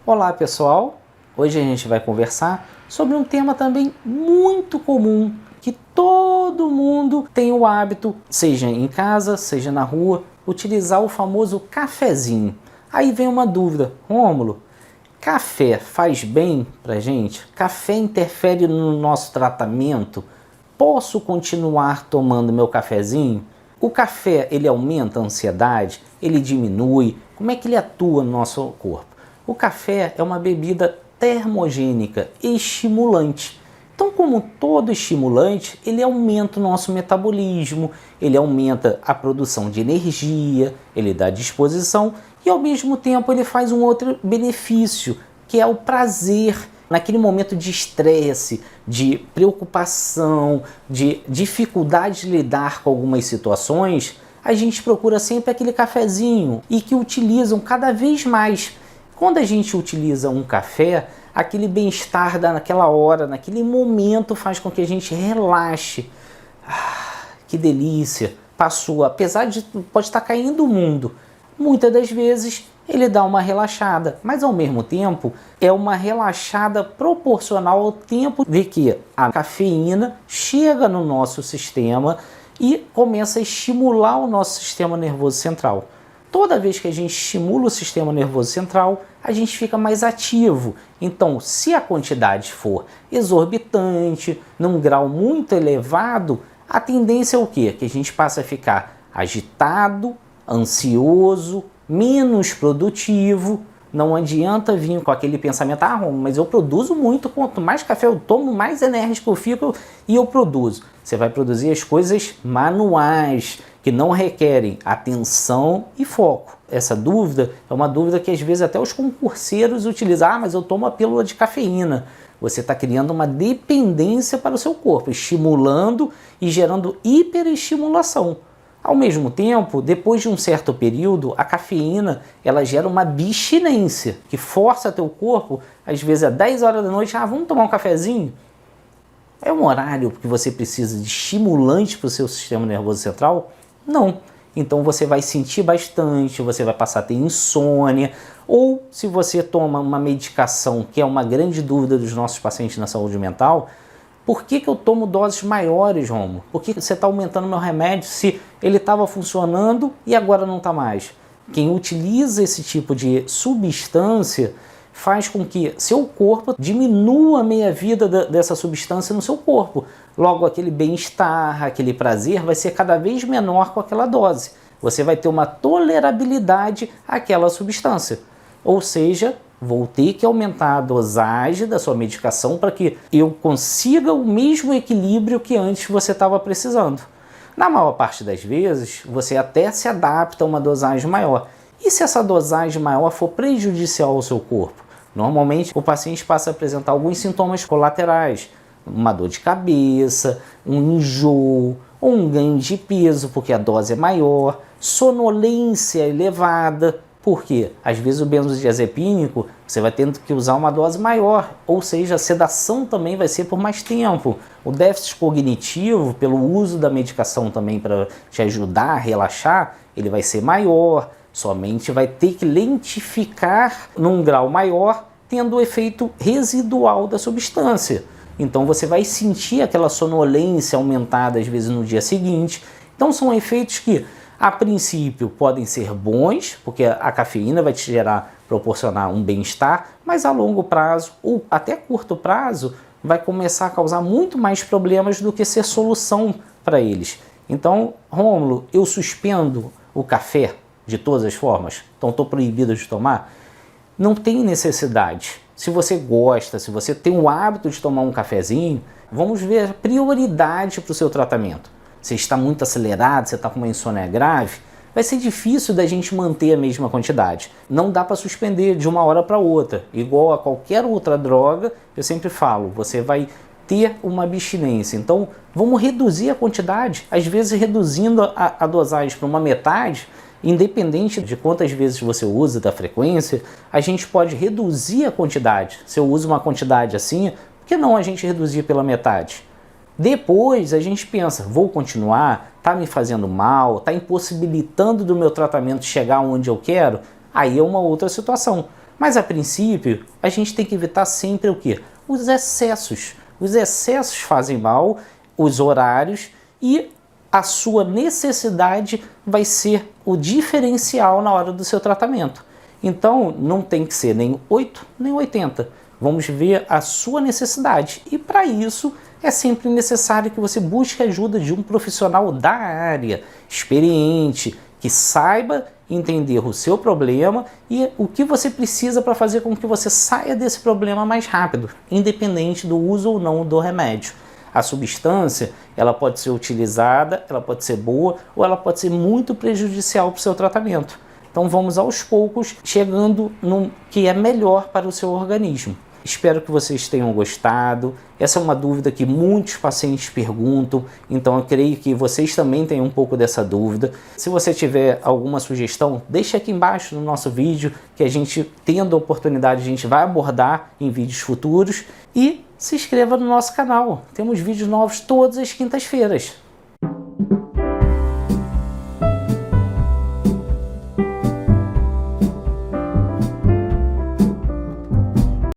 Olá pessoal, hoje a gente vai conversar sobre um tema também muito comum, que todo mundo tem o hábito, seja em casa, seja na rua, utilizar o famoso cafezinho. Aí vem uma dúvida, Rômulo, café faz bem pra gente? Café interfere no nosso tratamento? Posso continuar tomando meu cafezinho? O café, ele aumenta a ansiedade? Ele diminui? Como é que ele atua no nosso corpo? O café é uma bebida termogênica e estimulante. Então, como todo estimulante, ele aumenta o nosso metabolismo, ele aumenta a produção de energia, ele dá disposição e, ao mesmo tempo, ele faz um outro benefício, que é o prazer. Naquele momento de estresse, de preocupação, de dificuldade de lidar com algumas situações, a gente procura sempre aquele cafezinho e que utilizam cada vez mais. Quando a gente utiliza um café, aquele bem-estar naquela hora, naquele momento faz com que a gente relaxe. Que delícia! Passou, apesar de pode estar caindo o mundo, muitas das vezes ele dá uma relaxada, mas ao mesmo tempo é uma relaxada proporcional ao tempo de que a cafeína chega no nosso sistema e começa a estimular o nosso sistema nervoso central. Toda vez que a gente estimula o sistema nervoso central, a gente fica mais ativo. Então, se a quantidade for exorbitante, num grau muito elevado, a tendência é o quê? Que a gente passa a ficar agitado, ansioso, menos produtivo. Não adianta vir com aquele pensamento, mas eu produzo muito, quanto mais café eu tomo, mais enérgico eu fico e eu produzo. Você vai produzir as coisas manuais, que não requerem atenção e foco. Essa dúvida é uma dúvida que às vezes até os concurseiros utilizam, mas eu tomo a pílula de cafeína. Você está criando uma dependência para o seu corpo, estimulando e gerando hiperestimulação. Ao mesmo tempo, depois de um certo período, a cafeína ela gera uma abstinência, que força teu corpo, às vezes às 10 horas da noite, vamos tomar um cafezinho? É um horário que você precisa de estimulante para o seu sistema nervoso central? Não. Então você vai sentir bastante, você vai passar a ter insônia, ou se você toma uma medicação, que é uma grande dúvida dos nossos pacientes na saúde mental, por que eu tomo doses maiores, Romulo? Por que você está aumentando meu remédio se ele estava funcionando e agora não está mais? Quem utiliza esse tipo de substância faz com que seu corpo diminua a meia-vida dessa substância no seu corpo. Logo, aquele bem-estar, aquele prazer vai ser cada vez menor com aquela dose. Você vai ter uma tolerabilidade àquela substância. Ou seja, vou ter que aumentar a dosagem da sua medicação para que eu consiga o mesmo equilíbrio que antes você estava precisando. Na maior parte das vezes, você até se adapta a uma dosagem maior. E se essa dosagem maior for prejudicial ao seu corpo? Normalmente, o paciente passa a apresentar alguns sintomas colaterais, uma dor de cabeça, um enjoo, ou um ganho de peso, porque a dose é maior, sonolência elevada. Por quê? Às vezes o benzodiazepínico você vai tendo que usar uma dose maior, ou seja, a sedação também vai ser por mais tempo. O déficit cognitivo, pelo uso da medicação também para te ajudar a relaxar, ele vai ser maior, sua mente vai ter que lentificar num grau maior, tendo o efeito residual da substância. Então você vai sentir aquela sonolência aumentada às vezes no dia seguinte. Então são efeitos que a princípio podem ser bons, porque a cafeína vai te proporcionar um bem-estar, mas a longo prazo ou até curto prazo vai começar a causar muito mais problemas do que ser solução para eles. Então, Rômulo, eu suspendo o café de todas as formas? Então estou proibido de tomar? Não tem necessidade. Se você gosta, se você tem o hábito de tomar um cafezinho, vamos ver a prioridade para o seu tratamento. Você está muito acelerado, você está com uma insônia grave, vai ser difícil da gente manter a mesma quantidade. Não dá para suspender de uma hora para outra. Igual a qualquer outra droga, eu sempre falo, você vai ter uma abstinência. Então, vamos reduzir a quantidade. Às vezes, reduzindo a dosagem para uma metade, independente de quantas vezes você usa, da frequência, a gente pode reduzir a quantidade. Se eu uso uma quantidade assim, por que não a gente reduzir pela metade? Depois a gente pensa, vou continuar? Está me fazendo mal? Está impossibilitando do meu tratamento chegar onde eu quero? Aí é uma outra situação. Mas a princípio, a gente tem que evitar sempre o quê? Os excessos. Os excessos fazem mal, os horários, e a sua necessidade vai ser o diferencial na hora do seu tratamento. Então, não tem que ser nem 8 nem 80. Vamos ver a sua necessidade. E para isso, é sempre necessário que você busque a ajuda de um profissional da área, experiente, que saiba entender o seu problema e o que você precisa para fazer com que você saia desse problema mais rápido, independente do uso ou não do remédio. A substância, ela pode ser utilizada, ela pode ser boa ou ela pode ser muito prejudicial para o seu tratamento. Então vamos aos poucos chegando no que é melhor para o seu organismo. Espero que vocês tenham gostado. Essa é uma dúvida que muitos pacientes perguntam, então eu creio que vocês também têm um pouco dessa dúvida. Se você tiver alguma sugestão, deixe aqui embaixo no nosso vídeo, que a gente, tendo a oportunidade, a gente vai abordar em vídeos futuros. E se inscreva no nosso canal. Temos vídeos novos todas as quintas-feiras.